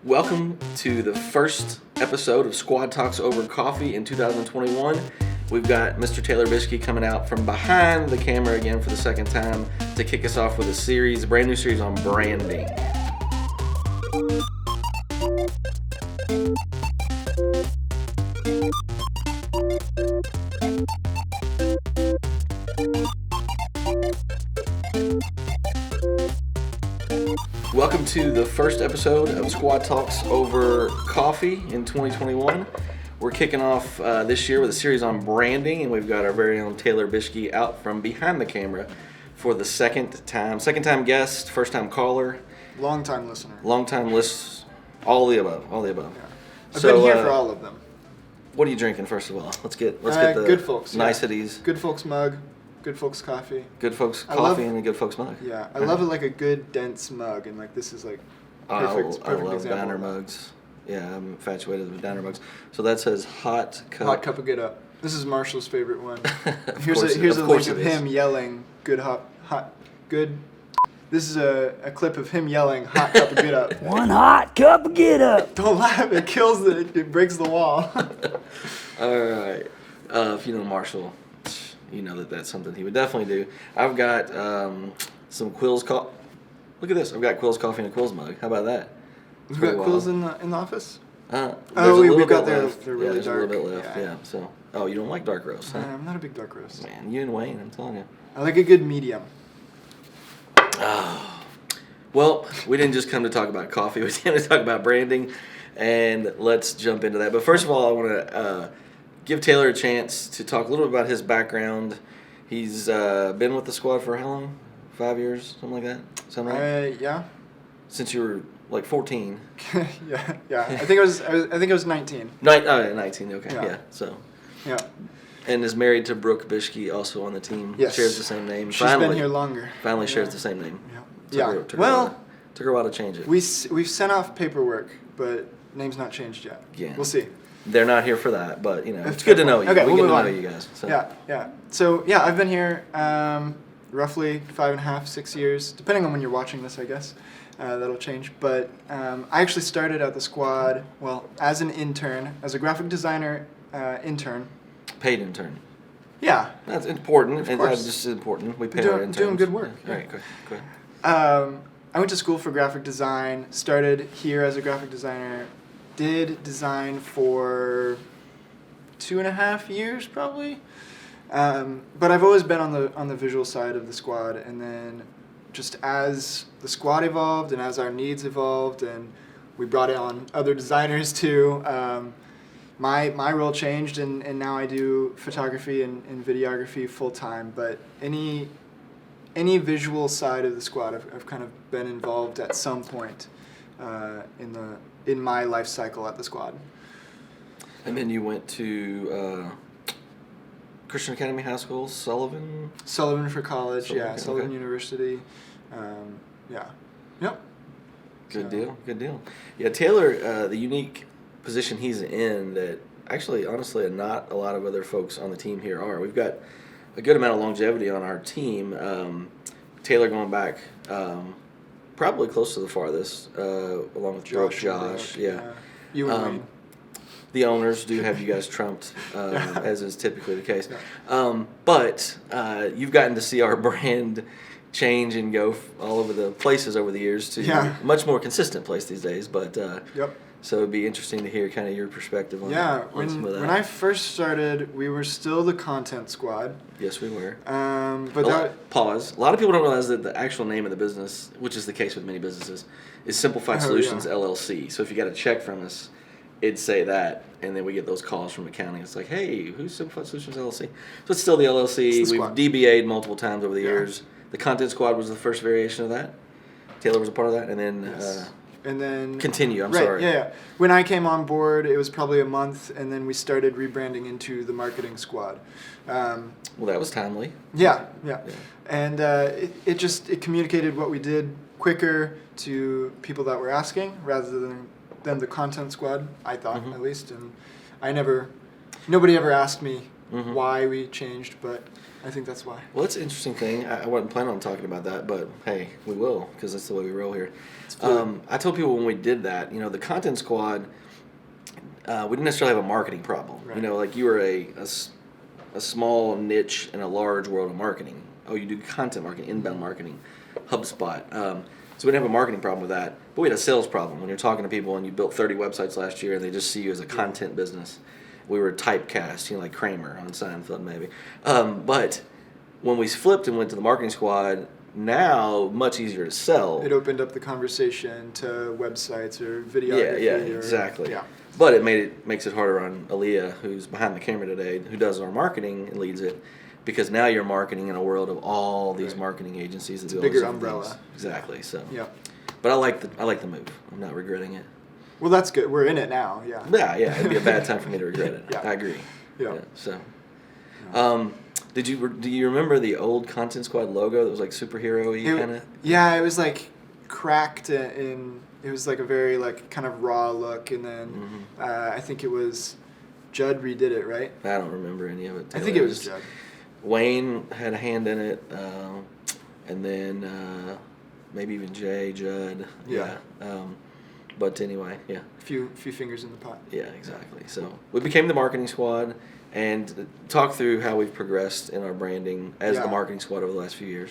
Welcome to the first episode of SquadTalks over coffee in 2021. We've got Mr. Taylor Bishke coming out from behind the camera again for the second time to kick us off with a brand new series on branding. Welcome to the first episode of Squad Talks over coffee in 2021. We're kicking off this year with a series on branding, and we've got our very own Taylor Bishke out from behind the camera for the second time guest, first time caller, long time listener, all the above. Yeah. I've been here for all of them. What are you drinking first of all? Let's get the Good Folks niceties. Good Folks mug. Good Folks coffee. Good Folks coffee and a Good Folks mug. Yeah, I love it like a good dense mug, and like this is like perfect I love example. diner mugs. Yeah, I'm infatuated with diner mugs. So that says hot cup. Hot cup of get up. This is Marshall's favorite one. Here's a link of him yelling good. This is a clip of him yelling hot cup of get up. One hot cup of get up. Don't laugh, it kills it breaks the wall. All right. If you know Marshall, you know that's something he would definitely do. I've got some Quill's coffee. Look at this. I've got Quill's coffee in a Quill's mug. How about that? You got Quills in the office? We got they're really there's dark. A little bit left. Yeah. So, you don't like dark roast, huh? I'm not a big dark roast. Man, you and Wayne, I'm telling you. I like a good medium. Well, we didn't just come to talk about coffee. We came to talk about branding, and let's jump into that. But first of all, I want to give Taylor a chance to talk a little bit about his background. He's been with the squad for how long? 5 years, something like that. Sound right? Yeah. Since you were like 14. yeah. I think I was 19. 19. Okay. Yeah. So. Yeah. And is married to Brooke Bishke, also on the team. Yes. Shares the same name. She's been here longer. Finally shares the same name. Yeah. Took her a while to change it. We've sent off paperwork, but name's not changed yet. Yeah. We'll see. They're not here for that, but it's good to know you. Okay, we we'll get to move know on. you guys. So. Yeah. So I've been here roughly 5.5, 6 years, depending on when you're watching this, I guess. That'll change. But I actually started at the squad, as an intern, as a graphic designer intern. Paid intern. Yeah. That's important. Of course. That's just important. We pay our interns. Doing good work. Yeah. All right, go ahead. I went to school for graphic design, started here as a graphic designer, did design for 2.5 years probably. But I've always been on the visual side of the squad, and then just as the squad evolved and as our needs evolved and we brought on other designers too, my role changed, and now I do photography and videography full time. But any visual side of the squad, I've kind of been involved at some point in my life cycle at the squad. And then you went to Christian Academy High School, Sullivan for college, Sullivan University, yeah. Yep. Good deal. Yeah, Taylor, the unique position he's in that actually, honestly, not a lot of other folks on the team here are. We've got a good amount of longevity on our team. Taylor going back probably close to the farthest, along with Josh. Yeah. You and Wayne. The owners do have you guys trumped, as is typically the case. But you've gotten to see our brand change and go all over the places over the years to a much more consistent place these days. But Yep. So it'd be interesting to hear kind of your perspective on some of that. When I first started, we were still the content squad. Yes, we were. Pause. A lot of people don't realize that the actual name of the business, which is the case with many businesses, is Simplified Solutions LLC. So if you got a check from us, it'd say that, and then we get those calls from accounting. It's like, hey, who's Simplified Solutions LLC? So it's still the LLC. It's the We've squad. DBA'd multiple times over the years. The content squad was the first variation of that. Taylor was a part of that, and then. Yes. And then continue. Sorry. Yeah. When I came on board, it was probably a month, and then we started rebranding into the marketing squad. Well, that was timely. Yeah. And it communicated what we did quicker to people that were asking rather than the content squad. I thought at least, and nobody ever asked me why we changed, but I think that's why. Well, it's an interesting thing. I wasn't planning on talking about that, but hey, we will, because that's the way we roll here. I told people when we did that, the Content Squad, we didn't necessarily have a marketing problem. Right. Like you were a small niche in a large world of marketing. Oh, you do content marketing, inbound marketing, HubSpot. So we didn't have a marketing problem with that, but we had a sales problem. When you're talking to people and you built 30 websites last year and they just see you as a content business. We were typecast, like Kramer on Seinfeld maybe. But when we flipped and went to the marketing squad, now much easier to sell. It opened up the conversation to websites or videography. Yeah, exactly. Yeah. But it makes it harder on Aaliyah, who's behind the camera today, who does our marketing and leads it, because now you're marketing in a world of all these marketing agencies. It's a bigger umbrella. Things. Exactly. So. Yeah. But I like the move. I'm not regretting it. Well, that's good. We're in it now. Yeah. Yeah. It'd be a bad time for me to regret it. Yeah. I agree. Yeah. So. Do you remember the old Content Squad logo that was like superhero-y kind of? Yeah, it was like cracked in. It was like a very like kind of raw look, and then I think it was Judd redid it, right? I don't remember any of it. I think it was Judd. Wayne had a hand in it, and then maybe even Judd. Yeah. But anyway, yeah. A few fingers in the pot. Yeah, exactly. So we became the marketing squad, and talk through how we've progressed in our branding as the marketing squad over the last few years.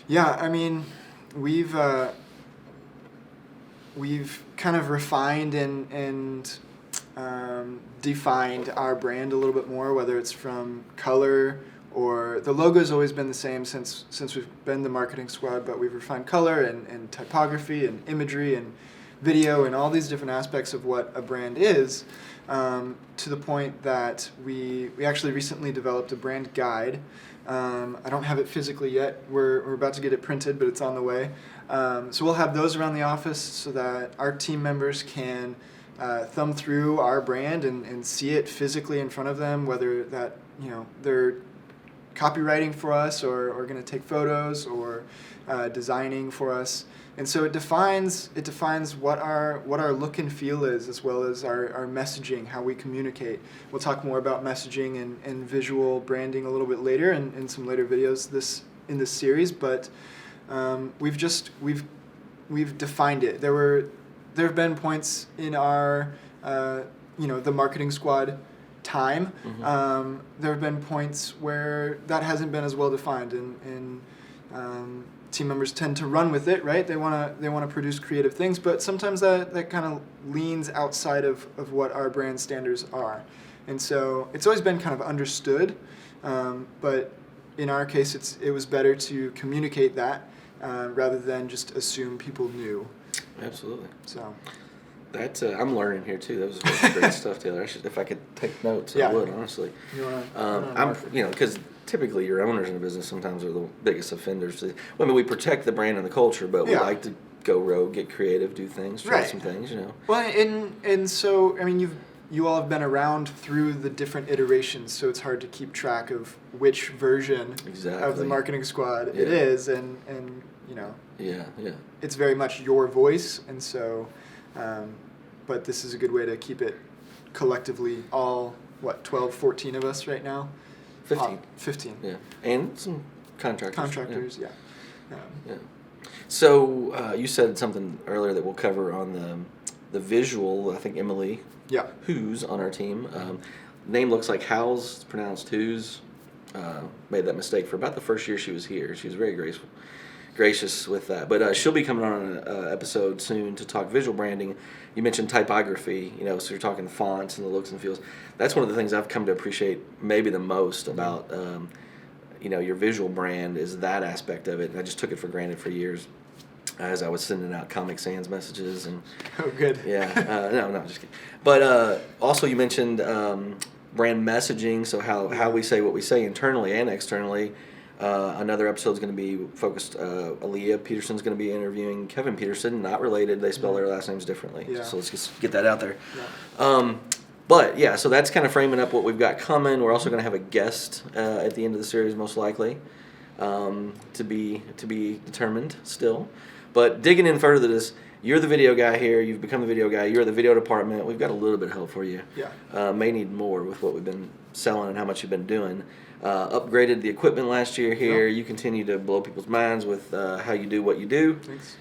Yeah, I mean, we've kind of refined and defined our brand a little bit more, whether it's from color or the logo's always been the same since we've been the marketing squad, but we've refined color and typography and imagery and video and all these different aspects of what a brand is, to the point that we actually recently developed a brand guide. I don't have it physically yet. We're about to get it printed, but it's on the way. So we'll have those around the office so that our team members can thumb through our brand and see it physically in front of them, whether that they're copywriting for us or going to take photos or designing for us. And so it defines what our look and feel is, as well as our messaging, how we communicate. We'll talk more about messaging and visual branding a little bit later in some later videos in this series, but we've defined it. There have been points in our the marketing squad time. There have been points where that hasn't been as well defined, and team members tend to run with it, right? They want to produce creative things, but sometimes that kind of leans outside of what our brand standards are. And so it's always been kind of understood, but in our case, it was better to communicate that rather than just assume people knew. Absolutely. So. That I'm learning here too. That was great stuff, Taylor. If I could take notes, I would honestly. Because typically your owners in a business sometimes are the biggest offenders. We protect the brand and the culture, but we like to go rogue, get creative, do things, try some things. Well, and so I mean, you all have been around through the different iterations, so it's hard to keep track of which version of the marketing squad it is, and it's very much your voice, and so. But this is a good way to keep it collectively all, 12, 14 of us right now? 15. 15. Yeah. And some contractors. Contractors, yeah. So you said something earlier that we'll cover on the visual. I think Emily, who's on our team. Name looks like Howes, it's pronounced Who's. Made that mistake for about the first year she was here. She was very gracious with that, but she'll be coming on an episode soon to talk visual branding. You mentioned typography, so you're talking fonts and the looks and feels. That's one of the things I've come to appreciate maybe the most about your visual brand is that aspect of it. And I just took it for granted for years as I was sending out Comic Sans messages and good. No, just kidding. But also you mentioned brand messaging, so how we say what we say internally and externally. Another episode is going to be focused. Aaliyah Peterson's going to be interviewing Kevin Peterson, not related. They spell their last names differently. Yeah. So let's just get that out there. Yeah. So that's kind of framing up what we've got coming. We're also going to have a guest at the end of the series, most likely, to be determined still. But digging in further to this, you're the video guy here. You've become the video guy. You're the video department. We've got a little bit of help for you. Yeah. May need more with what we've been selling and how much you've been doing. Upgraded the equipment last year here. Yeah. You continue to blow people's minds with how you do what you do. Thanks.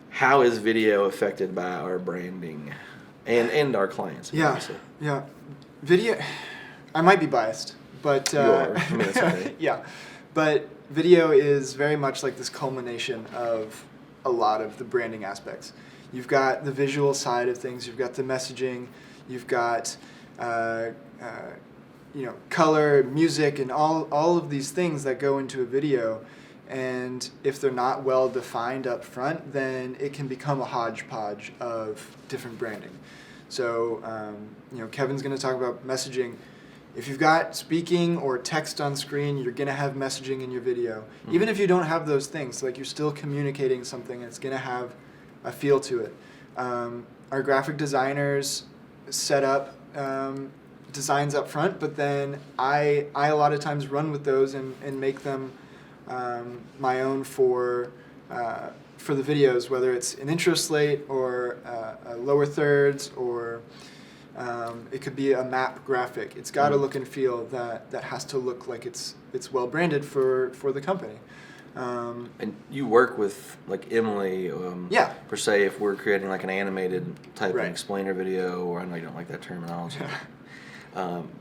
How is video affected by our branding and our clients? Yeah. Obviously? Yeah. Video, I might be biased, but You are. I mean, it's okay. yeah, but video is very much like this culmination of a lot of the branding aspects. You've got the visual side of things. You've got the messaging. You've got color, music, and all of these things that go into a video. And if they're not well defined up front, then it can become a hodgepodge of different branding. So, Kevin's going to talk about messaging. If you've got speaking or text on screen, you're going to have messaging in your video. Mm-hmm. Even if you don't have those things, like you're still communicating something, and it's going to have a feel to it. Our graphic designers set up designs up front, but then I a lot of times run with those and make them my own for the videos, whether it's an intro slate or a lower thirds, or it could be a map graphic. It's got to look and feel that has to look like it's well branded for the company. And you work with like Emily, Yeah. per se, if we're creating like an animated type Right. of explainer video, or I know you don't like that terminology.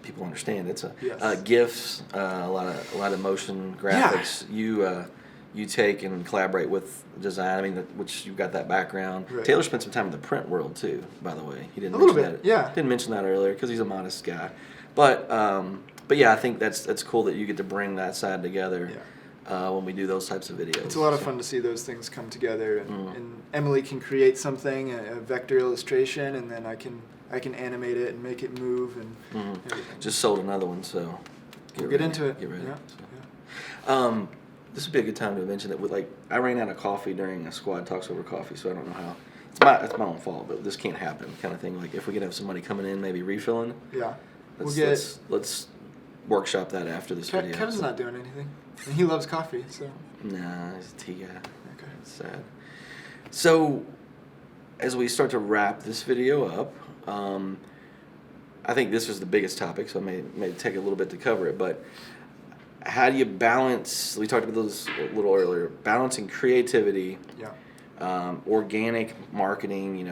People understand it's Yes. GIFs, a lot of motion graphics. You take and collaborate with design. I mean, which you've got that background. Right. Taylor spent some time in the print world too, by the way. He didn't A little mention bit, that. yeah. Didn't mention that earlier because he's a modest guy. But yeah, I think that's cool that you get to bring that side together. Yeah. When we do those types of videos. It's a lot of fun to see those things come together, and Emily can create something, a vector illustration, and then I can animate it and make it move and everything. Just sold another one, so We'll get into it. Get ready. Yeah. So. This would be a good time to mention that I ran out of coffee during a Squad Talks over coffee, so I don't know how. It's my own fault, but this can't happen, kind of thing. Like if we could have somebody coming in, maybe refilling. Yeah. Let's workshop that after this video. Kevin's not doing anything, and he loves coffee, so. Nah, he's a tea guy. Okay. It's sad. So, as we start to wrap this video up, I think this was the biggest topic, so I may take a little bit to cover it, but how do you balance, we talked about this a little earlier, balancing creativity, Yeah. organic marketing,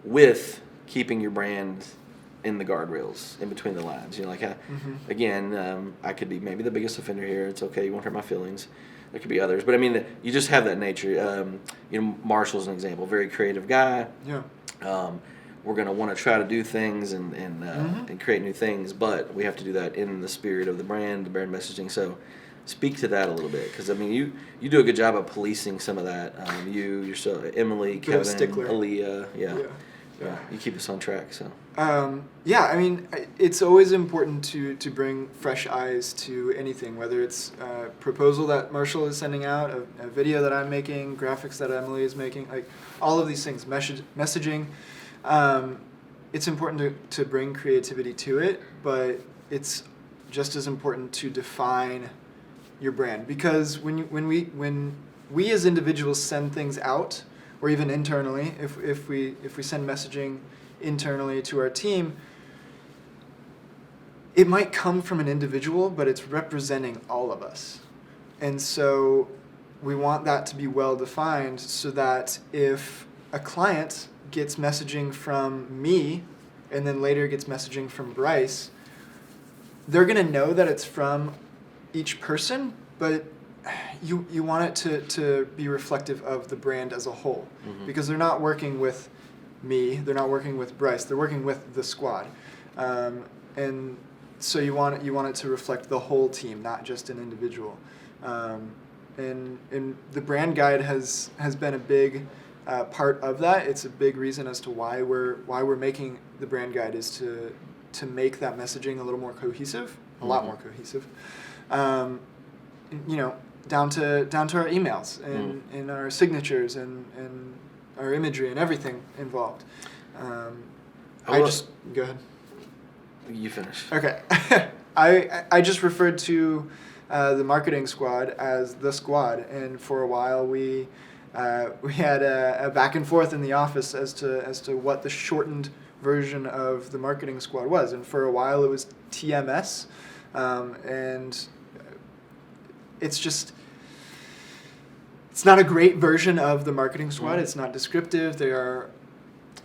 with keeping your brand in the guardrails, in between the lines. Again, I could be maybe the biggest offender here. It's okay. You won't hurt my feelings. There could be others. But, I mean, you just have that nature. Marshall's an example. Very creative guy. Yeah. We're going to want to try to do things and create new things, but we have to do that in the spirit of the brand messaging. So speak to that a little bit, because, I mean, you do a good job of policing some of that. Emily, Kevin, Aaliyah. Yeah, you keep us on track. So. I mean, it's always important to bring fresh eyes to anything, whether it's a proposal that Marshall is sending out, a video that I'm making, graphics that Emily is making, like all of these things, messaging. It's important to bring creativity to it, but it's just as important to define your brand, because when we as individuals send things out, or even internally, if we send messaging internally to our team, it might come from an individual, but it's representing all of us. And so we want that to be well defined, so that if a client gets messaging from me and then later gets messaging from Bryce, they're going to know that it's from each person, but you want it to be reflective of the brand as a whole, because they're not working with me, they're not working with Bryce, they're working with the squad, and so you want it to reflect the whole team, not just an individual. And the brand guide has been a big part of that. It's a big reason as to why we're making the brand guide, is to make that messaging a little more cohesive, a lot more cohesive. Down to our emails and our signatures and our imagery and everything involved. Go ahead. You finish. Okay. I just referred to the marketing squad as the squad, and for a while we we had a back and forth in the office as to what the shortened version of the marketing squad was. And for a while it was TMS. And it's just, it's not a great version of the marketing squad. It's not descriptive. There are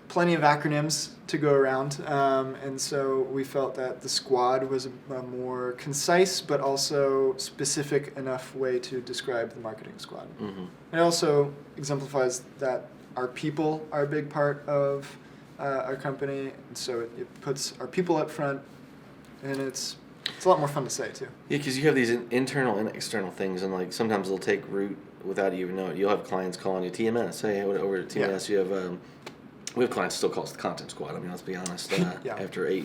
plenty of acronyms to go around. And so we felt that the squad was a more concise but also specific enough way to describe the marketing squad. Mm-hmm. It also exemplifies that our people are a big part of our company. And so it puts our people up front, and it's a lot more fun to say too. Yeah, because you have these internal and external things, and like sometimes they'll take root without you even knowing it. You'll have clients calling you TMS. Hey, over at TMS, you have we have clients still call us the content squad. I mean, let's be honest. After 8,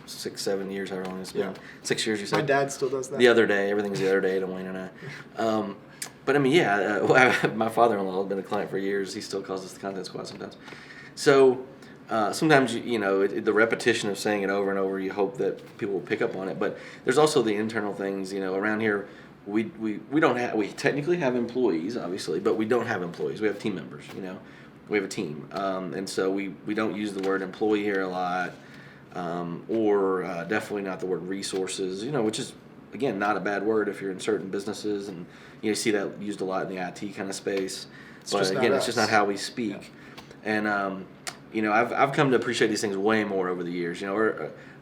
6, 7 years, however long it's been. 6 years, you said. My dad still does that. The other day, everything's the other day to Wayne and I. But I mean, my father-in-law has been a client for years. He still calls us the content squad sometimes. So. Sometimes the repetition of saying it over and over, you hope that people will pick up on it. But there's also the internal things. Around here, we technically have employees, obviously, but we don't have employees. We have team members. We have a team, and so we don't use the word employee here a lot, or definitely not the word resources. Which is again not a bad word if you're in certain businesses, and you see that used a lot in the IT kind of space. But again, it's just not how we speak, and. I've come to appreciate these things way more over the years.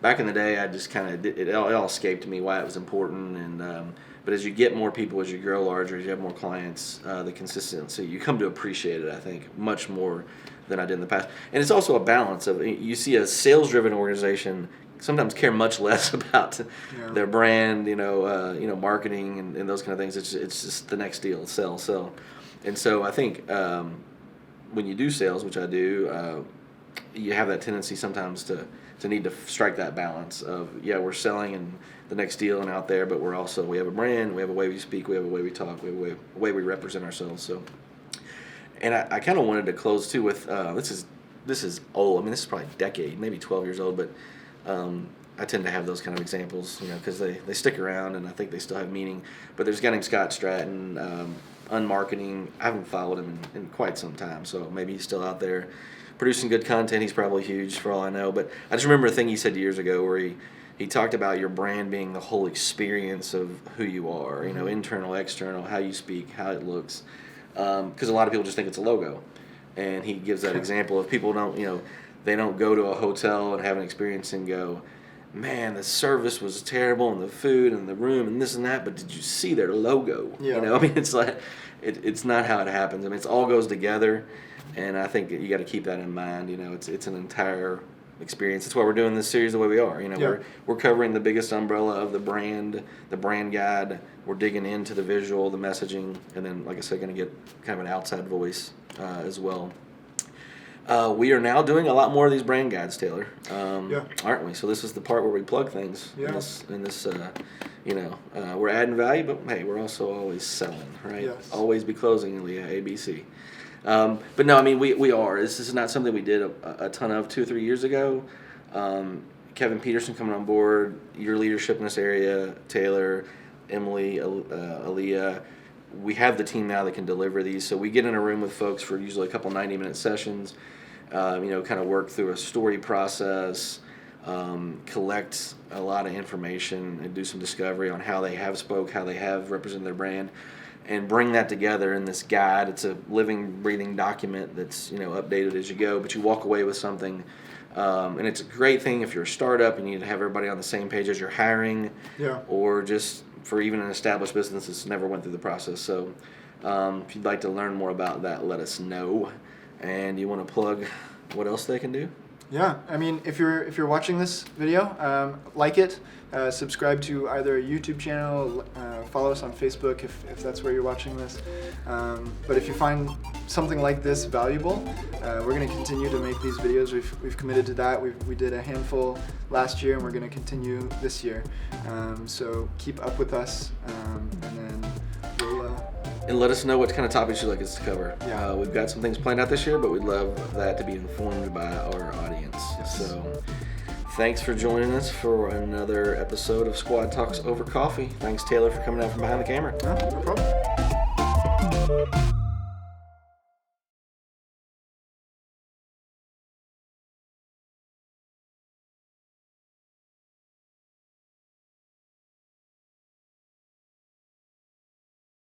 Back in the day, I just kind of it all escaped me why it was important. And but as you get more people, as you grow larger, as you have more clients, the consistency, you come to appreciate it. I think much more than I did in the past. And it's also a balance of you see a sales-driven organization sometimes care much less about their brand, marketing and those kind of things. It's just the next deal, sell. And so I think when you do sales, which I do. You have that tendency sometimes to need to strike that balance of, we're selling and the next deal and out there, but we have a brand, we have a way we speak, we have a way we talk, we have a way we represent ourselves. So, and I kind of wanted to close too with, this is old. I mean, this is probably a decade, maybe 12 years old, but I tend to have those kind of examples, because they stick around and I think they still have meaning. But there's a guy named Scott Stratton, Unmarketing. I haven't followed him in quite some time, so maybe he's still out there producing good content. He's probably huge for all I know. But I just remember a thing he said years ago where he talked about your brand being the whole experience of who you are, internal, external, how you speak, how it looks. Because a lot of people just think it's a logo. And he gives that example of people they don't go to a hotel and have an experience and go, man, the service was terrible and the food and the room and this and that, but did you see their logo? I mean, it's like, it's not how it happens. I mean, it all goes together, and I think you got to keep that in mind. It's an entire experience. That's why we're doing this series the way we are. We're covering the biggest umbrella of the brand guide. We're digging into the visual, the messaging, and then, like I said, going to get kind of an outside voice as well. We are now doing a lot more of these brand guides, Taylor. Aren't we? So this is the part where we plug things. In this, we're adding value, but hey, we're also always selling, right? Yes. Always be closing, Leah, ABC. But no, I mean, we are. This is not something we did a ton of 2 or 3 years ago. Kevin Peterson coming on board, your leadership in this area, Taylor, Emily, Aaliyah. We have the team now that can deliver these. So we get in a room with folks for usually a couple 90-minute sessions, kind of work through a story process, collect a lot of information and do some discovery on how they have spoke, how they have represented their brand, and bring that together in this guide. It's a living, breathing document that's, updated as you go, but you walk away with something. And it's a great thing if you're a startup and you need to have everybody on the same page as you're hiring, or just for even an established business that's never went through the process. So if you'd like to learn more about that, let us know. And you want to plug what else they can do? Yeah, I mean, if you're watching this video, like it, subscribe to either a YouTube channel, follow us on Facebook if that's where you're watching this. But if you find something like this valuable, we're going to continue to make these videos. We've committed to that. We did a handful last year, and we're going to continue this year. So keep up with us, and then we'll. And let us know what kind of topics you'd like us to cover. We've got some things planned out this year, but we'd love that to be informed by our audience. Yes. So thanks for joining us for another episode of Squad Talks Over Coffee. Thanks, Taylor, for coming out from behind the camera. No problem.